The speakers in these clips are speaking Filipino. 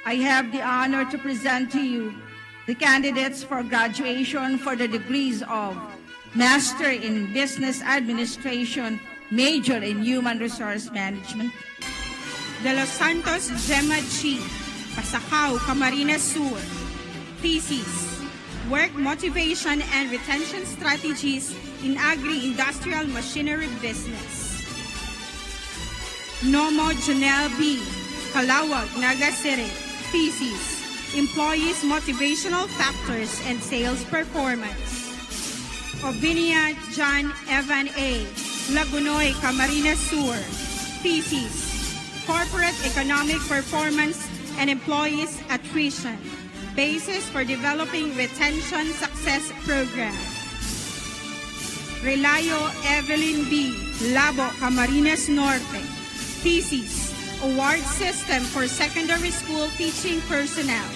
I have the honor to present to you the candidates for graduation for the degrees of Master in Business Administration, Major in Human Resource Management. De Los Santos Gemma G. Pasacao, Camarines Sur. Thesis: Work Motivation and Retention Strategies in Agri-Industrial Machinery Business. Nomo Janelle B. Calawag, Naga City. Thesis: Employees' Motivational Factors and Sales Performance. Obinia John Evan A. Lagunoy, Camarines Sur. Thesis: Corporate Economic Performance and Employees' Attrition. Basis for Developing Retention Success Program. Relayo Evelyn B. Labo, Camarines Norte. Thesis: Award System for Secondary School Teaching Personnel.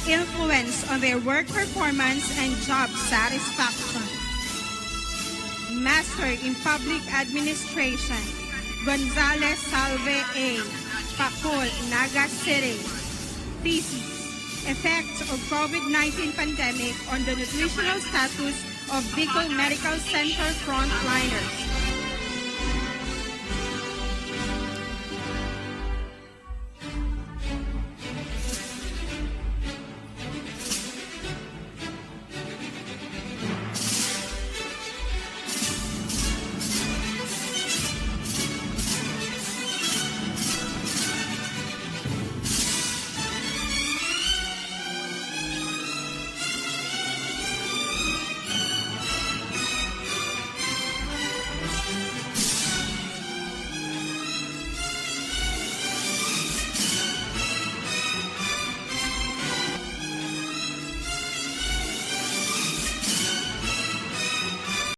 Influence on their work performance and job satisfaction. Master in Public Administration. Gonzales Salve A. Pacol, Naga City. Thesis: Effects of COVID-19 pandemic on the nutritional status of Bicol Medical Center frontliners.